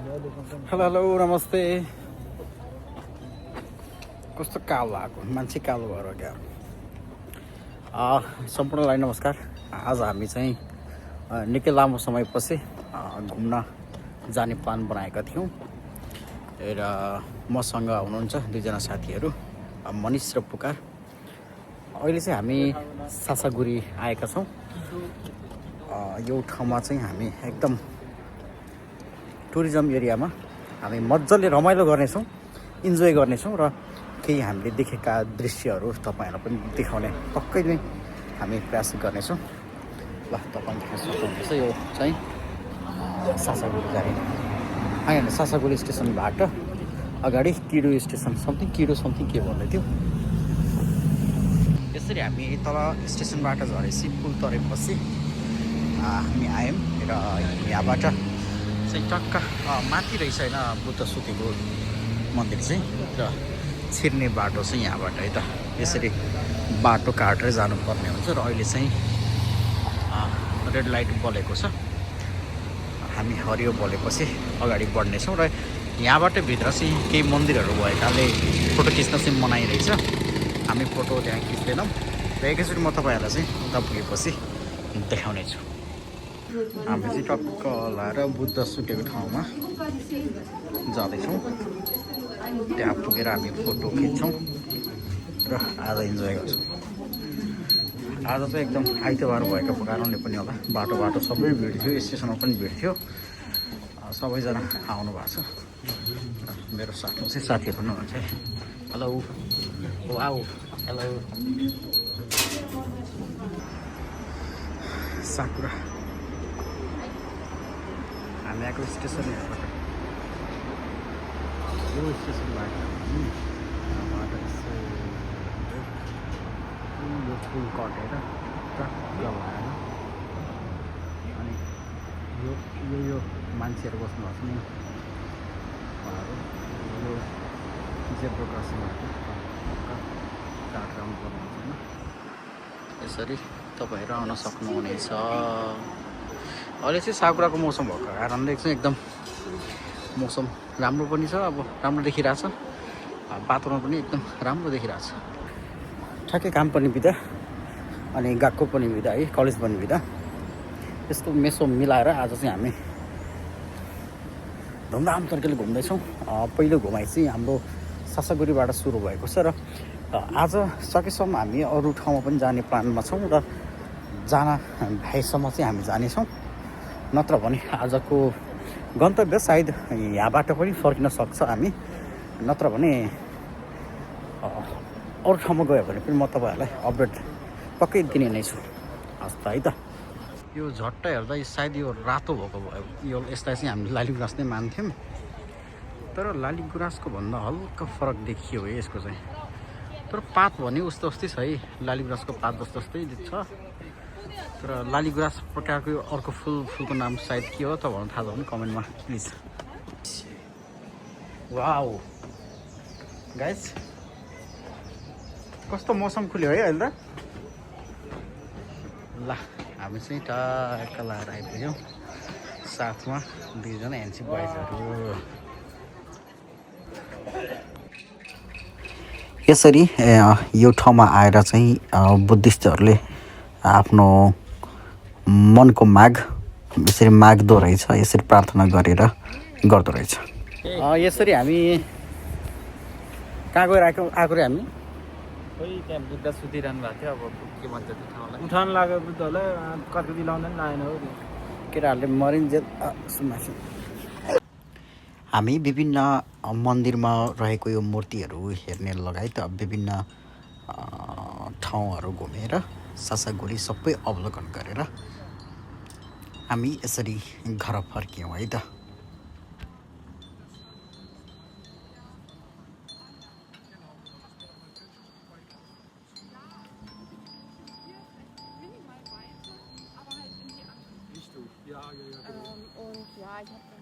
Hello hello नमस्ते कस्तो कालो आएको मान्छे कालो भएर क्या सम्पूर्णलाई नमस्कार। आज हामी चाहिँ निकै लामो समयपछि घुम्न जाने प्लान बनाएका थियौँ र मसँग हुनुहुन्छ दुईजना साथीहरू मनिष र पुकार। अहिले चाहिँ हामी सासागुरी आएका छौँ। यो ठाउँमा चाहिँ हामी एकदम टुरिज्म एरियामा हामी मजाले रमाइलो गर्नेछौँ, इन्जोय गर्नेछौँ र केही हामीले देखेका दृश्यहरू तपाईँहरूलाई पनि देखाउने पक्कै नै हामी प्रयास गर्नेछौँ। ल तपाईँ देख्न सक्नुहुनेछ यो चाहिँ सासागुरी जाने होइन सासागुरी स्टेसनबाट अगाडि किडो स्टेसन समथिङ के भन्दै थियो। यसरी हामी तल स्टेसनबाट झरेपछि पुल तरेपछि हामी आयौँ र यहाँबाट चाहिँ टक्क माथि रहेछ होइन बुद्ध सुतेको मन्दिर चाहिँ र छिर्ने बाटो चाहिँ यहाँबाट है त यसरी बाटो काटेर जानुपर्ने हुन्छ र अहिले चाहिँ रेड लाइट बलेको छ। हामी हरियो बलेपछि अगाडि बढ्नेछौँ र यहाँबाट भित्र चाहिँ केही मन्दिरहरू भएकाले फोटो खिच्न चाहिँ मनाइरहेछ। हामी फोटो त्यहाँ खिच्दैनौँ र एकैचोटि म तपाईँहरूलाई चाहिँ उता पुगेपछि देखाउने छु। हामी चाहिँ टक्क लाएर बुद्ध सुतेको ठाउँमा जाँदैछौँ। त्यहाँ पुगेर हामी फोटो खिच्छौँ र आज इन्जोय गर्छौँ। आज चाहिँ एकदम आइतबार भएको कारणले पनि होला बाटो सबै भिड थियो, स्टेसनमा पनि भिड थियो। सबैजना आउनु भएको छ। मेरो साथमा चाहिँ साथीहरू पनि हुनुहुन्छ। Hello wow hello साकुरा। हामी आएको स्टेसन यहाँबाट यो स्टेसनबाट यो पुल कटेर टक्क भएर अनि यो मान्छेहरू बस्नु भएको छ नि यो जेब्रा क्रसिङबाट काटेर आउनु पर्ने हुन्छ होइन। यसरी तपाईँहरू आउन सक्नुहुनेछ। अहिले चाहिँ साकुराको मौसम भएको कारणले चाहिँ एकदम मौसम राम्रो पनि छ। अब राम्रो देखिरहेछ, वातावरण पनि एकदम राम्रो देखिरहेछ। ठ्याक्कै काम पनि बिदा अनि गएको पनि बिदा है, कलेज पनि बिदा, यस्तो मेसो मिलाएर आज चाहिँ हामी धुमधाम तरिकाले घुम्दैछौँ। पहिलो घुमाइ चाहिँ हाम्रो सासागुरीबाट सुरु भएको छ र आज सकेसम्म हामी अरू ठाउँमा पनि जाने प्लानमा छौँ र जान भ्याएसम्म चाहिँ हामी जानेछौँ। नत्र भने आजको गन्तव्य सायद यहाँबाट पनि फर्किन सक्छ हामी, नत्र भने अरू ठाउँमा गयो भने पनि म तपाईँहरूलाई अपडेट पक्कै दिने नै छु। हस् त है त। यो झट्ट हेर्दा सायद यो रातो भएको भयो। यो यसलाई चाहिँ हामीले लालीगुराँस नै मान्थ्यौँ, तर लालीगुराँसको भन्दा हल्का फरक देखियो है यसको चाहिँ। तर पात भने उस्तो उस्तै छ है, लालीगुराँसको पात जस्तो जस्तै छ। तर लालीगुराँस प्रकारको यो अर्को फुलको नाम सायद के हो त भन्नु थाहा छ भने कमेन्टमा प्लिज। वाउ गाइस कस्तो मौसम खुल्यो है अहिले त। ल हामी चाहिँ टक्क लाएर आइपुग्यौँ, साथमा दुईजना एनसी बोइजहरू। यसरी यो ठाउँमा आएर चाहिँ बुद्धिस्टहरूले आफ्नो मनको माग यसरी माग्दो रहेछ, यसरी प्रार्थना गरेर गर्दो रहेछ। यसरी हामी कहाँ गएर आएको रे हामी? खोइ त्यहाँ बुद्ध सुतिरहनु भएको थियो। अब के भन्छ त्यो ठाउँलाई उठाउनु लाग्यो बुद्धहरूलाई, कति लाउँदा पनि लाएन हो। केटाहरूले मरिन्जेल सुन्मासु। हामी विभिन्न मन्दिरमा रहेको यो मूर्तिहरू हेर्ने लगायत विभिन्न ठाउँहरू घुमेर सासागुरी सबै अवलोकन गरेर हामी यसरी घर फर्क्यौँ है त। Und ja, ich habe